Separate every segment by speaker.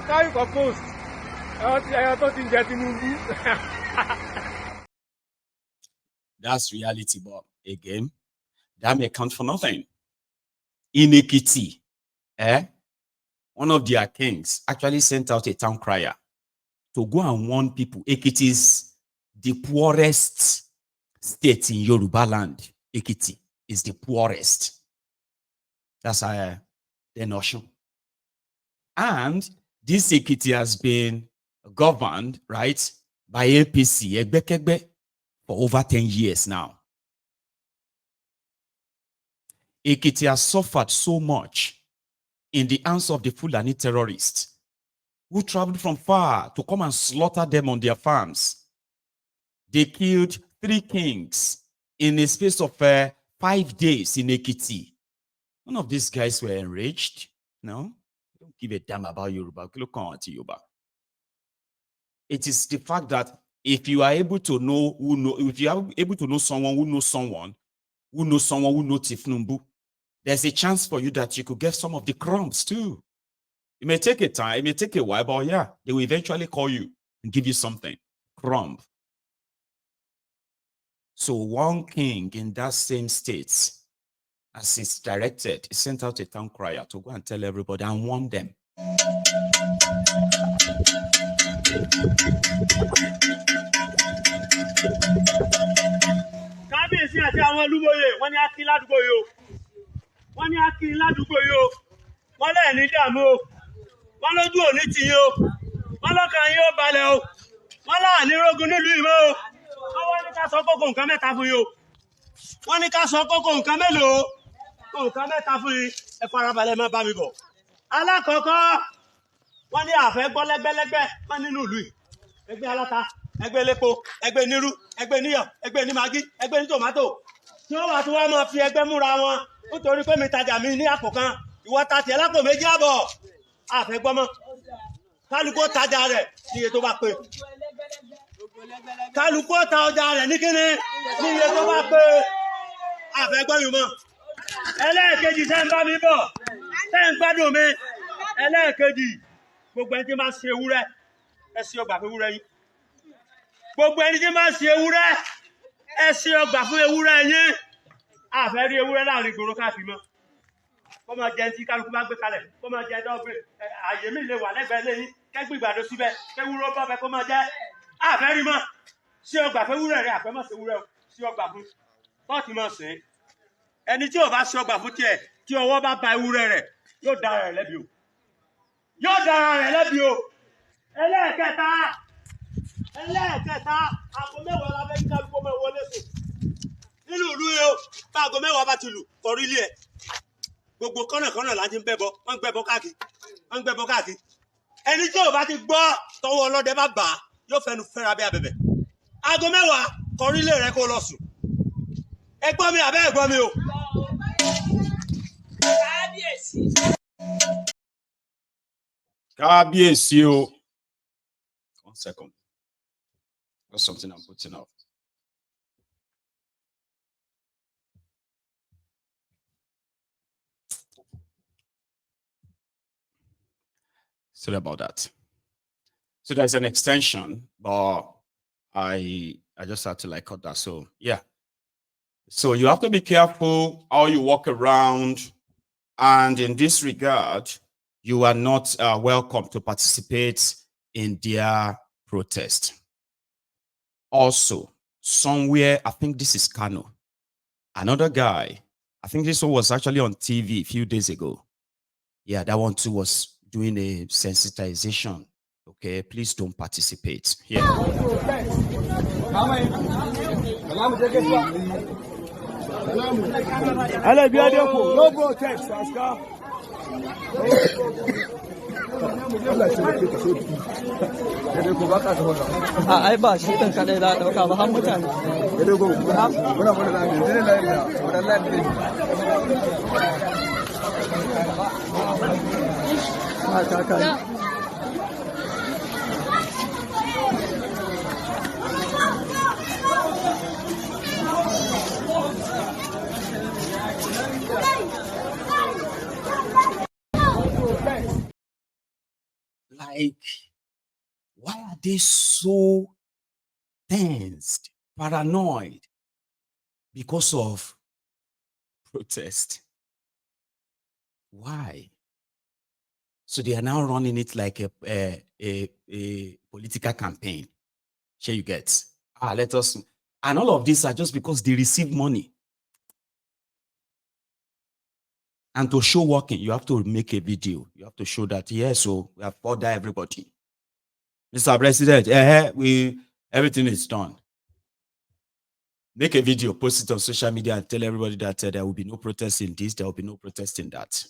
Speaker 1: Carry post.
Speaker 2: That's reality, but again, that may count for nothing. In Ekiti, one of their kings actually sent out a town crier to go and warn people. Ekiti is the poorest state in Yoruba land. Ekiti is the poorest. That's the notion. And this Ekiti has been governed, right, by APC, Egbekegbe, for over 10 years now. Ekiti has suffered so much in the hands of the Fulani terrorists who traveled from far to come and slaughter them on their farms. They killed 3 kings in a space of 5 days in Ekiti. None of these guys were enraged. No, they don't give a damn about Yoruba. It is the fact that if you are able to know if you are able to know someone who knows someone who knows someone who knows Tinubu, there's a chance for you that you could get some of the crumbs too. It may take a time, it may take a while, but yeah, they will eventually call you and give you something, crumb. So one king in that same state, as it's directed, he sent out a town crier to go and tell everybody and warn them.
Speaker 3: Wọ́n ní àfẹ́ gbọ́ lẹ́gbẹ́lẹ́gbẹ́ wọ́n nínú ìlú yìí. Ẹgbẹ́ aláta, ẹgbẹ́ elépo, ẹgbẹ́ nírú, ẹgbẹ́ níyọ̀, ẹgbẹ́ ní magi, ẹgbẹ́ ní tòmátò. Tí wọ́n wà tí wọ́n máa fi ẹgbẹ́ múra wọn nítorí pé mi tajà mi ní àpò kan. Ìwọ ta tiẹ̀ lápò 2 àbọ̀. Àfẹ́ gbọ́ mọ́. Kálukú tajà rẹ̀ ní iye tó bá pé. Kálukú ta ọjà rẹ̀ ní kíni ní iye tó bá pé. Àfẹ́ gbọ́ yìí mọ́. Ẹlẹ́ẹ̀kejì tẹ́ ń bá mi bọ̀. Tẹ́ ń gbádùn mi. Ẹlẹ́ẹ̀kejì. Gbogbo ẹni tí máa ṣe ewúrẹ́ ẹ ṣe ọgbà fún ewúrẹ́ yín. Gbogbo ẹni tí máa ṣe ewúrẹ́ ẹ ṣe ọgbà fún ewúrẹ́ yín. A fẹ́ rí ewúrẹ́ láàrin ìgboro káàkiri mọ́. Kó máa jẹ tí kálukú bá gbé kalẹ̀, kó máa jẹ dọ́gbé. Àyè mi lè wà lẹ́gbẹ̀ẹ́ lẹ́yìn, kẹ́gbẹ́ ìgbàdo síbẹ̀, kẹ́wúrọ́ bá bẹ kó máa jẹ. A fẹ́ rí mọ́. Ṣé ọgbà fún ewúrẹ́ rẹ̀ àfẹ́ máa ṣe ewúrẹ́ o, ṣé ọgbà fún tọ́ọ̀tì máa ṣe. Ẹni tí ò bá ṣe ọgbà fún tiẹ̀, tí ọwọ́ bá ba ewúrẹ́ rẹ̀, yóò dára rẹ̀ lẹ́bi o. Yóò dára rẹ̀ lẹ́bi o. Ẹlẹ́ẹ̀kẹta aago 10 la fẹ́ kí kálukú máa wọlé sùn. Nínú ìlú yìí o, bá aago 10 bá ti lù kọrí ilé ẹ̀. Gbogbo kọ́nà láti ń bẹ́bọ, wọ́n ń gbẹ́bọ káàkiri. Ẹni tí ò bá ti gbọ́ tọwọ́ ọlọ́dẹ bá bà á, yóò fẹnu fẹ́ra bí abẹ̀bẹ̀. Aago 10 kọrí ilé rẹ̀ kó lọ sùn. Ẹ gbọ́ mi àbẹ́ ẹ gbọ́ mi o.
Speaker 2: Kábíyèsí o. 1 second. Got something I'm putting up. Sorry about that. So there's an extension, but I just had to cut that. So yeah. So you have to be careful how you walk around, and in this regard, you are not welcome to participate in their protest. Also, somewhere, I think this is Kano, another guy, I think this one was actually on TV a few days ago. Yeah, that one too was doing a sensitization. Okay, please don't participate. Yeah.
Speaker 4: ai ba shi ɗin kaɗai za a ɗauka ba har mutane.
Speaker 2: they so tensed, paranoid because of protest? Why? So they are now running it like a political campaign. Sure, you get. Let us. And all of these are just because they receive money. And to show working, you have to make a video. You have to show that, yes, so we have ordered everybody. Mr. President, everything is done. Make a video, post it on social media, and tell everybody that there will be no protest in this, there will be no protest in that.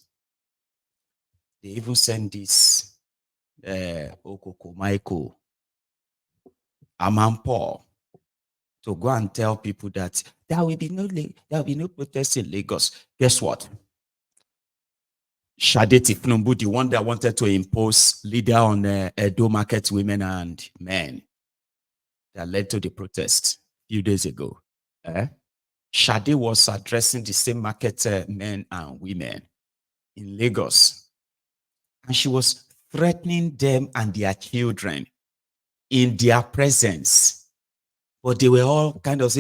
Speaker 2: They even send this Okoko Michael Amampo to go and tell people that there will be no protest in Lagos. Guess what? Shade Tinubu, the one that wanted to impose leader on Edo market women and men, that led to the protest a few days ago. Shade was addressing the same market men and women in Lagos, and she was threatening them and their children in their presence. But they were all kind of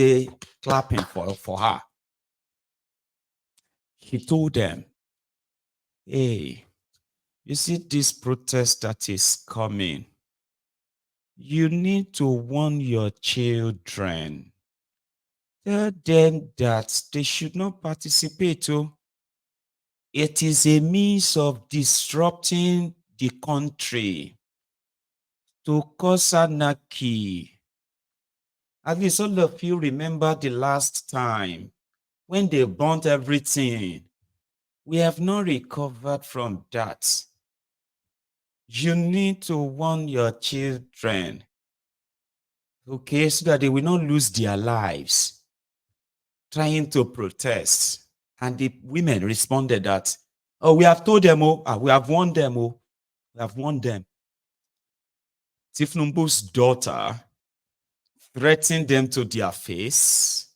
Speaker 2: clapping for her. She told them, hey, you see this protest that is coming, you need to warn your children. Tell them that they should not participate. It is a means of disrupting the country to cause anarchy. At least all of you remember the last time when they burnt everything. We have not recovered from that. You need to warn your children, okay, so that they will not lose their lives trying to protest. And the women responded that, oh, we have told them, we have warned them, we have warned them. Tinubu's daughter threatened them to their face,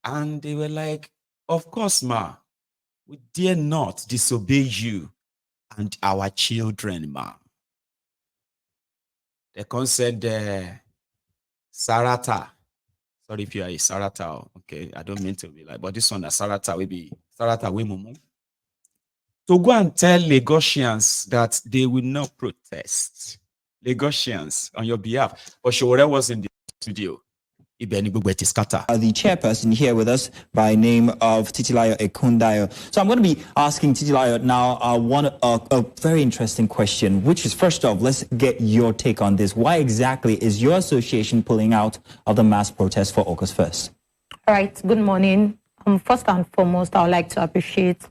Speaker 2: and they were like, of course, ma, we dare not disobey you and our children, ma. They concerned Sarata. Sorry if you are a Sarata, okay, I don't mean to be like, but this one, Sarata will be Sarata Wimumu. To go and tell Lagosians that they will not protest. Lagosians on your behalf. But Showore was in the studio. The
Speaker 5: chairperson here with us by name of Titilayo Ekundayo. So I'm going to be asking Titilayo now a very interesting question, which is, first off, let's get your take on this. Why exactly is your association pulling out of the mass protest for August 1st?
Speaker 6: All right, good morning. First and foremost, I would like to appreciate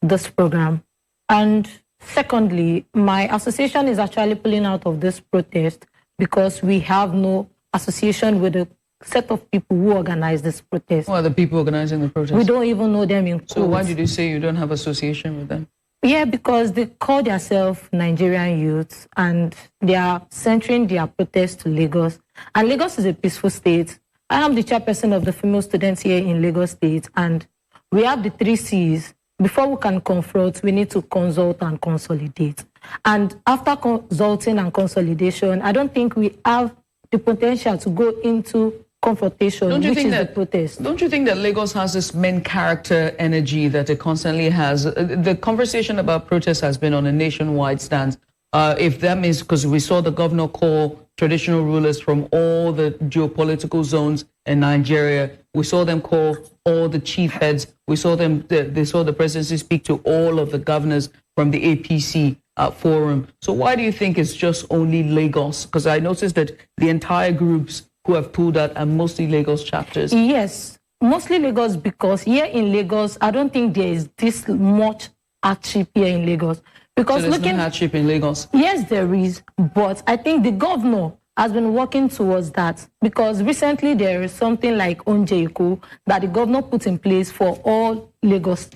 Speaker 6: this program. And secondly, my association is actually pulling out of this protest because we have no association with the set of people who organize this protest.
Speaker 7: Who are the people organizing the protest?
Speaker 6: We don't even know them in court.
Speaker 7: So why did you say you don't have association with them?
Speaker 6: Yeah, because they call themselves Nigerian youths and they are centering their protest to Lagos. And Lagos is a peaceful state. I am the chairperson of the female students here in Lagos State, and we have the 3 C's. Before we can confront, we need to consult and consolidate. And after consulting and consolidation, I don't think we have the potential to go into confrontation, which is the protest.
Speaker 7: Don't you think that Lagos has this main character energy that it constantly has? The conversation about protests has been on a nationwide stance. If that means, because we saw the governor call traditional rulers from all the geopolitical zones in Nigeria, we saw them call all the chief heads. We saw them, they saw the presidency speak to all of the governors from the APC forum. So why do you think it's just only Lagos? Because I noticed that the entire groups who have pulled out are mostly Lagos chapters.
Speaker 6: Yes, mostly Lagos, because here in Lagos, I don't think there is this much hardship here in Lagos. Because
Speaker 7: so there's no hardship in Lagos?
Speaker 6: Yes, there is, but I think the governor has been working towards that, because recently there is something like Onjeiko that the governor put in place for all Lagos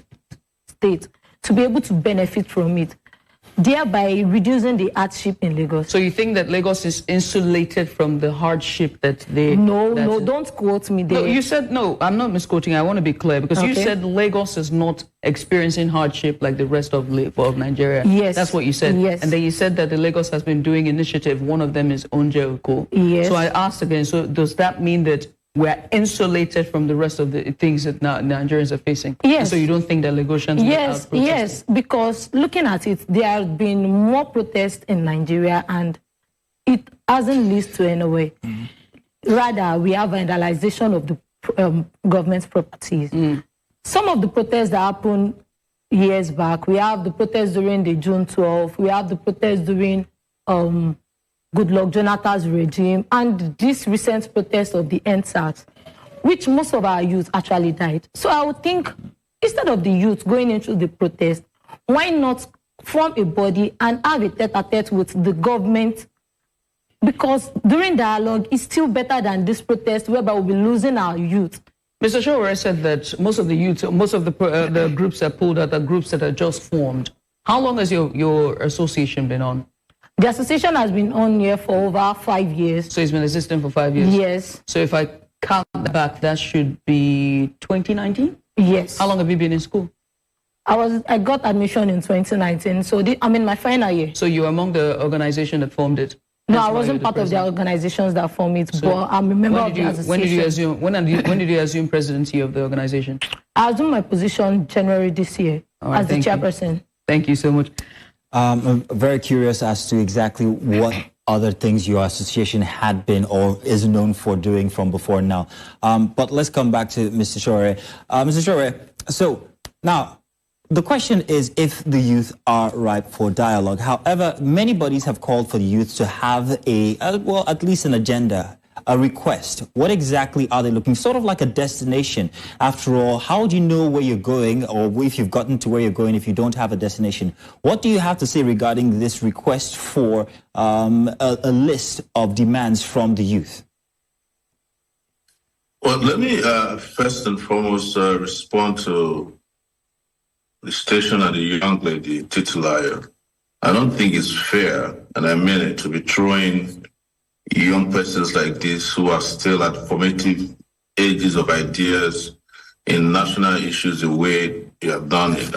Speaker 6: State to be able to benefit from it. thereby reducing the hardship in Lagos.
Speaker 7: So you think that Lagos is insulated from the hardship that they...
Speaker 6: No, don't quote me there.
Speaker 7: No, you said, no, I'm not misquoting. I want to be clear, because you said Lagos is not experiencing hardship like the rest of Nigeria.
Speaker 6: Yes.
Speaker 7: That's what you said.
Speaker 6: Yes.
Speaker 7: And then you said that the Lagos has been doing initiative. One of them is Onje Oko.
Speaker 6: Yes.
Speaker 7: So I asked again, so does that mean that we're insulated from the rest of the things that Nigerians are facing?
Speaker 6: Yes.
Speaker 7: And so you don't think that Lagosians are out protesting?
Speaker 6: Yes, because looking at it, there have been more protests in Nigeria and it hasn't led to anywhere. Rather, we have vandalization of the government's properties. Some of the protests that happened years back, we have the protests during the June 12th, we have the protests during Goodluck Jonathan's regime, and this recent protest of the N6billion, which most of our youth actually died. So I would think, instead of the youth going into the protest, why not form a body and have a tete-a-tete with the government? Because during dialogue, it's still better than this protest whereby we'll be losing our youth.
Speaker 7: Mr. Showore said that most of the youth, most of the groups that pulled out are groups that are just formed. How long has your association been on?
Speaker 6: The association has been on here for over 5 years.
Speaker 7: So it's been existing for 5 years?
Speaker 6: Yes.
Speaker 7: So if I count back, that should be 2019?
Speaker 6: Yes.
Speaker 7: How long have you been in school?
Speaker 6: I got admission in 2019, so I'm in my final year.
Speaker 7: So you're among the organization that formed it?
Speaker 6: No, I wasn't part of the organizations that formed it, so but I'm a member of the association.
Speaker 7: When did you assume presidency of the organization?
Speaker 6: I assumed my position January this year as the chairperson.
Speaker 7: Thank you so much.
Speaker 5: I'm very curious as to exactly what other things your association had been or is known for doing from before now. But let's come back to Mr. Showore. Mr. Showore, so now the question is if the youth are ripe for dialogue. However, many bodies have called for the youth to have well, at least an agenda, a request. What exactly are they looking? Sort of like a destination. After all, how do you know where you're going, or if you've gotten to where you're going if you don't have a destination? What do you have to say regarding this request for a list of demands from the youth?
Speaker 8: Well, let me first and foremost respond to the station and the young lady, Titilayo. I don't think it's fair, and I mean it, to be throwing young persons like this who are still at formative ages of ideas in national issues the way you have done it.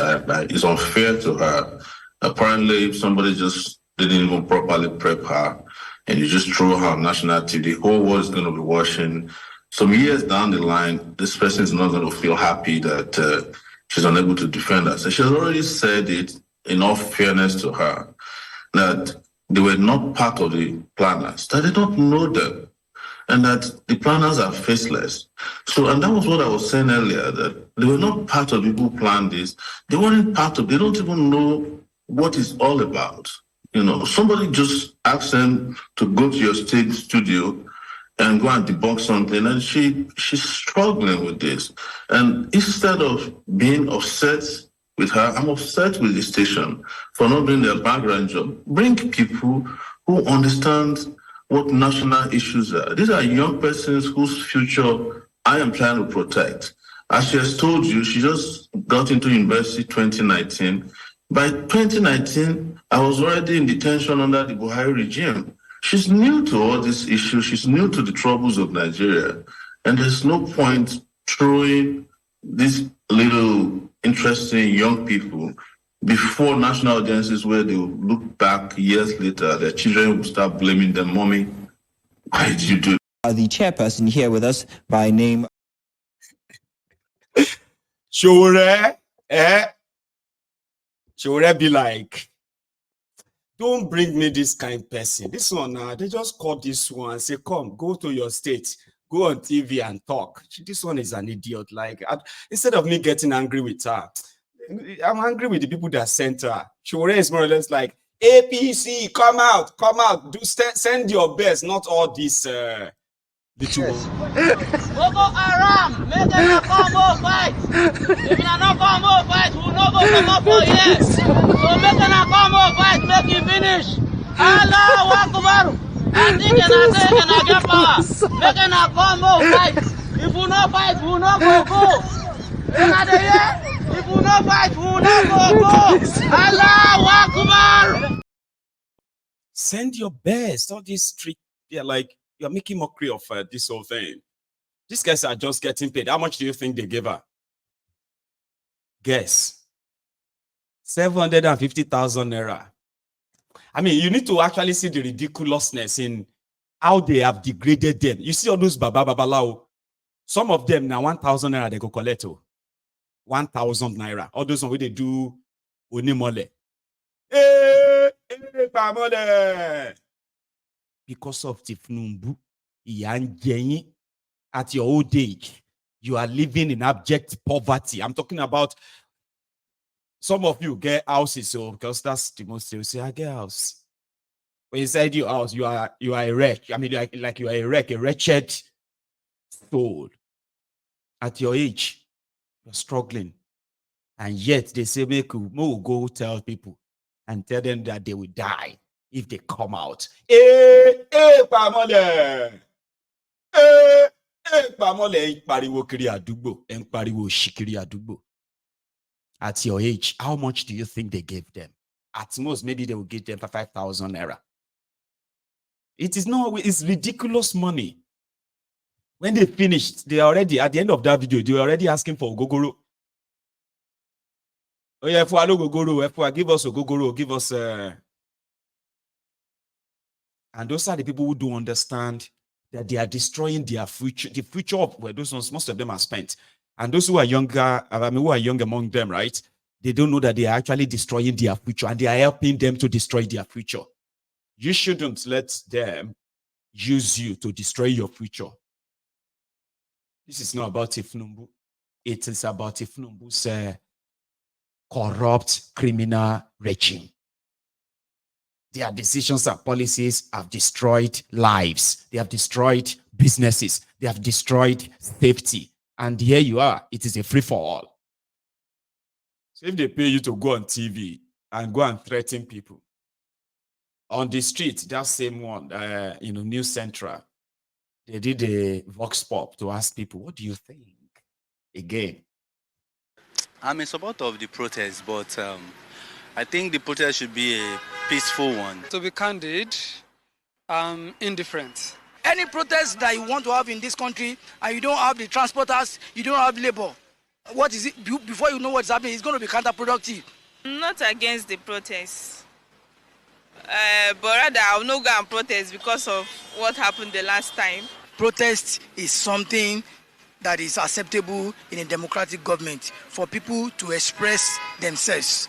Speaker 8: It's unfair to her. Apparently, if somebody just didn't even properly prep her and you just throw her on national TV, the whole world is going to be watching. Some years down the line, this person is not going to feel happy that she's unable to defend us. And she has already said it, in all fairness to her, that they were not part of the planners, that they don't know them, and that the planners are faceless. So, and that was what I was saying earlier, that they were not part of the people who planned this. They weren't part of, they don't even know what it's all about. You know, somebody just asked them to go to your stage studio and go and debunk something, and she's struggling with this. And instead of being upset with her, I'm upset with the station for not doing their background job. Bring people who understand what national issues are. These are young persons whose future I am trying to protect. As she has told you, she just got into university 2019. By 2019, I was already in detention under the Buhari regime. She's new to all these issues. She's new to the troubles of Nigeria. And there's no point throwing these little interesting young people before national audiences where they will look back years later. Their children will start blaming their mommy. Why did you do that?
Speaker 5: The chairperson here with us by name...
Speaker 2: Showore, Showore be like, don't bring me this kind of person. This one, they just call this one and say, come, go to your state, go on TV and talk. This one is an idiot. Like, instead of me getting angry with her, I'm angry with the people that sent her. Showore is more or less like, APC, come out, send your best, not all this little
Speaker 9: Boko Haram, make them come more fight. If you not come more fight, we will not go come up for here. So make them come more fight, make it finish. Allah Akbar. I think I get power. Make them come more fight. If we not fight, we will not go. You know the If we no fight, we will not go. Allahu Akbar.
Speaker 2: Send your best. All these street, they're like, you're making mockery of this whole thing. These guys are just getting paid. How much do you think they gave her? Guess. 750,000 naira. I mean, you need to actually see the ridiculousness in how they have degraded them. You see all those Baba Babalao. Some of them now 1,000 naira they go collect. 1,000 naira. All those where they do Onimole. Because of Tinubu, at your old age, you are living in abject poverty. I'm talking about some of you get houses, so because that's the most you say, I get a house. When inside your house, you are a wreck. I mean, like you are a wreck, a wretched soul. At your age, you're struggling. And yet they say, make you go tell people and tell them that they will die if they come out. At your age, how much do you think they gave them? At most, maybe they will give them for 5,000 naira. It's ridiculous money. When they finished, they already, at the end of that video, they were already asking for Ogogoro. Oh yeah, if we Ogogoro, if we give us Ogogoro, give us and those are the people who don't understand that they are destroying their future, the future of where those ones, most of them are spent. And those who are younger, I mean, who are young among them, right? They don't know that they are actually destroying their future and they are helping them to destroy their future. You shouldn't let them use you to destroy your future. This is not about Tinubu. It is about Tinubu's corrupt criminal regime. Their decisions and policies have destroyed lives. They have destroyed businesses. They have destroyed safety. And here you are. It is a free-for-all. So if they pay you to go on TV and go and threaten people, on the street, that same one, News Central, they did a vox pop to ask people, what do you think? Again.
Speaker 10: I'm in support of the protest, but I think the protest should be a peaceful one.
Speaker 11: To be candid, I'm indifferent.
Speaker 12: Any protest that you want to have in this country and you don't have the transporters, you don't have labor, what is it? Before you know what's happening, it's going to be counterproductive.
Speaker 13: I'm not against the protest, but rather I'll not go and protest because of what happened the last time.
Speaker 12: Protest is something that is acceptable in a democratic government for people to express themselves.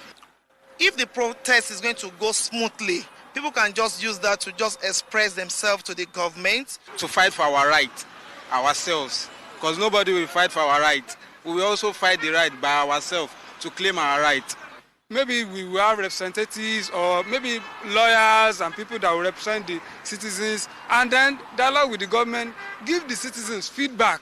Speaker 14: If the protest is going to go smoothly, people can just use that to just express themselves to the government.
Speaker 1: To fight for our right, ourselves, because nobody will fight for our right. We will also fight the right by ourselves to claim our right. Maybe we will have representatives or maybe lawyers and people that will represent the citizens, and then dialogue with the government, give the citizens feedback.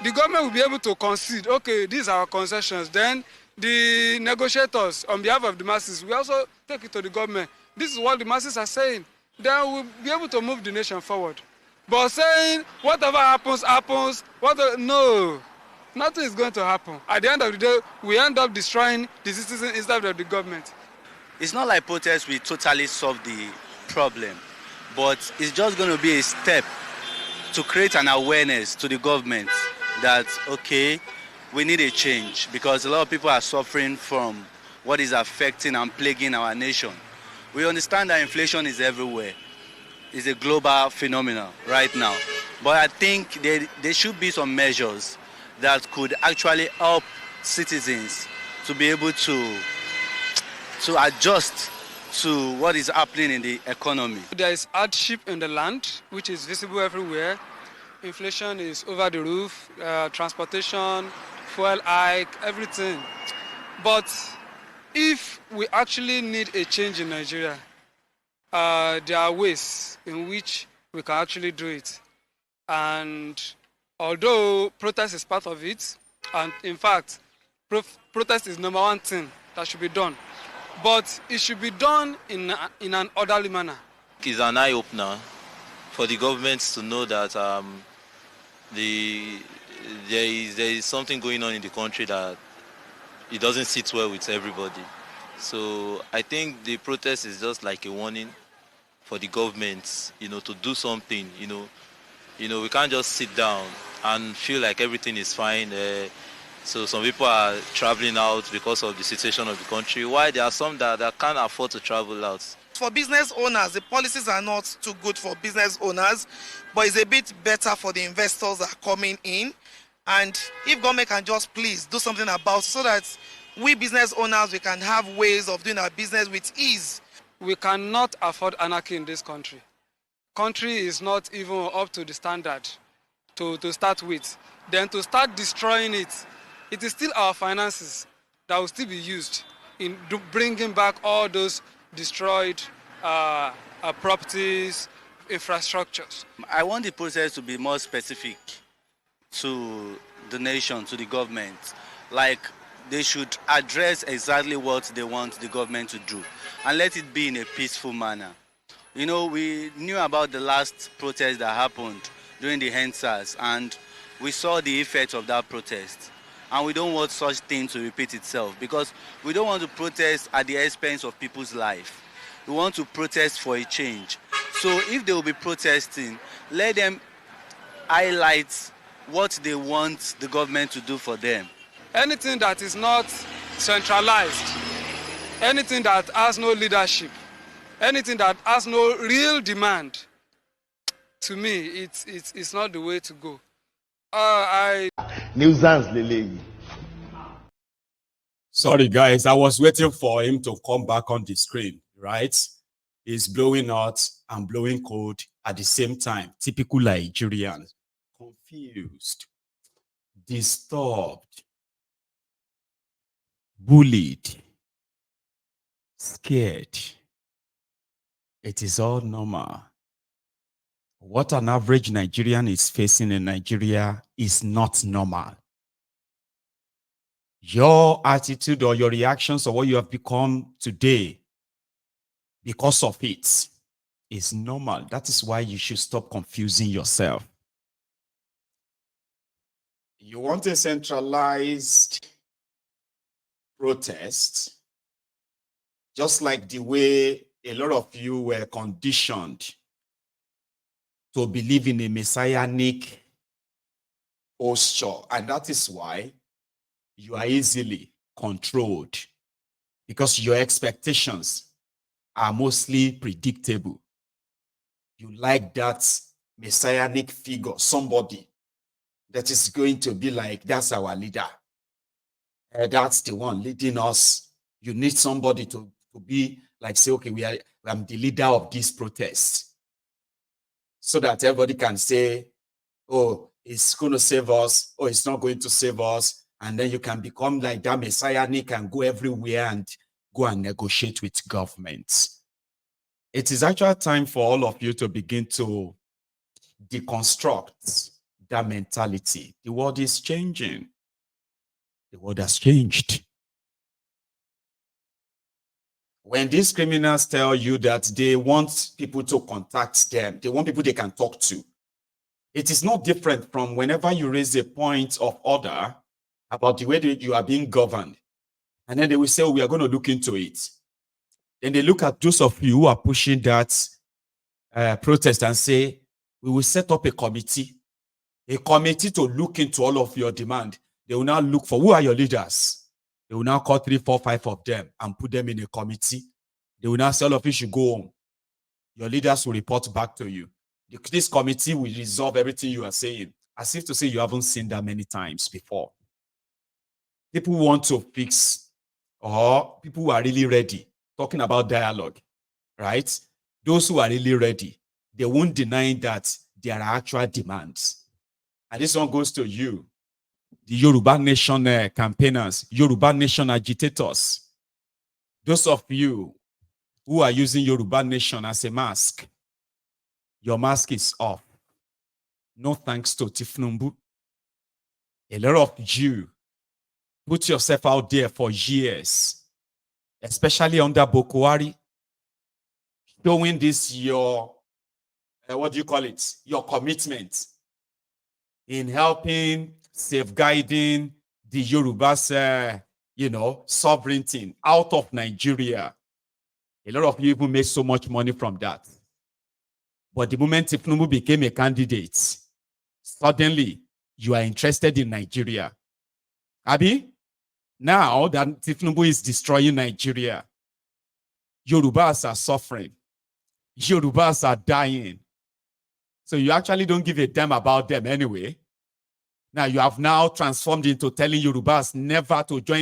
Speaker 1: The government will be able to concede, okay, these are our concessions. Then the negotiators, on behalf of the masses, we also take it to the government. This is what the masses are saying. Then we'll be able to move the nation forward. But saying whatever happens, no, nothing is going to happen. At the end of the day, we end up destroying the citizens instead of the government.
Speaker 10: It's not like protest will totally solve the problem, but it's just going to be a step to create an awareness to the government that, okay, we need a change because a lot of people are suffering from what is affecting and plaguing our nation. We understand that inflation is everywhere. It's a global phenomenon right now. But I think there should be some measures that could actually help citizens to be able to adjust to what is happening in the economy.
Speaker 11: There is hardship in the land, which is visible everywhere. Inflation is over the roof, transportation, fuel hike, everything. But if we actually need a change in Nigeria, there are ways in which we can actually do it. And although protest is part of it, and in fact, protest is number one thing that should be done, but it should be done in an orderly manner.
Speaker 15: It's an eye-opener for the governments to know that there is something going on in the country that it doesn't sit well with everybody. So I think the protest is just like a warning for the government, to do something. We can't just sit down and feel like everything is fine. So some people are traveling out because of the situation of the country. Why there are some that can't afford to travel out.
Speaker 14: For business owners, the policies are not too good for business owners, but it's a bit better for the investors that are coming in. And if government can just please do something about it so that we business owners, we can have ways of doing our business with ease.
Speaker 11: We cannot afford anarchy in this country. Country is not even up to the standard to start with. Then to start destroying it, it is still our finances that will still be used in bringing back all those destroyed properties, infrastructures.
Speaker 10: I want the process to be more specific to the nation, to the government. Like, they should address exactly what they want the government to do and let it be in a peaceful manner. We knew about the last protest that happened during the N6billion, and we saw the effect of that protest. And we don't want such thing to repeat itself, because we don't want to protest at the expense of people's life. We want to protest for a change. So if they will be protesting, let them highlight what they want the government to do for them.
Speaker 11: Anything that is not centralized, anything that has no leadership, anything that has no real demand, to me, it's not the way to go.
Speaker 2: Sorry, guys. I was waiting for him to come back on the screen, right? He's blowing hot and blowing cold at the same time. Typical Nigerians. Confused, disturbed, bullied, scared. It is all normal. What an average Nigerian is facing in Nigeria is not normal. Your attitude or your reactions or what you have become today because of it is normal. That is why you should stop confusing yourself. You want a centralized protest, just like the way a lot of you were conditioned to believe in a messianic posture. And that is why you are easily controlled, because your expectations are mostly predictable. You like that messianic figure, somebody that is going to be like, that's our leader. That's the one leading us. You need somebody to be like, say, okay, I'm the leader of this protest. So that everybody can say, oh, it's going to save us, or it's not going to save us. And then you can become like that messianic and go everywhere and go and negotiate with governments. It is actually time for all of you to begin to deconstruct that mentality. The world is changing. The world has changed. When these criminals tell you that they want people to contact them, they want people they can talk to, it is not different from whenever you raise a point of order about the way that you are being governed. And then they will say, oh, we are going to look into it. Then they look at those of you who are pushing that protest and say, we will set up a committee to look into all of your demand. They will now look for, who are your leaders? They will now call 3, 4, 5 of them and put them in a committee. They will now say, all of you should go home. Your leaders will report back to you. This committee will resolve everything you are saying, as if to say you haven't seen that many times before. People want to fix, or people who are really ready, talking about dialogue, right? Those who are really ready, they won't deny that there are actual demands. And this one goes to you, the Yoruba Nation campaigners, Yoruba Nation agitators. Those of you who are using Yoruba Nation as a mask, your mask is off. No thanks to Tinubu. A lot of you put yourself out there for years, especially under Boko Haram, showing this your, what do you call it? Your commitment in helping, safeguarding the Yorubas sovereignty out of Nigeria. A lot of people made so much money from that. But the moment Tinubu became a candidate, suddenly you are interested in Nigeria. Abi, now that Tinubu is destroying Nigeria, Yorubas are suffering. Yorubas are dying. So you actually don't give a damn about them anyway. Now you have now transformed into telling Yorubas never to join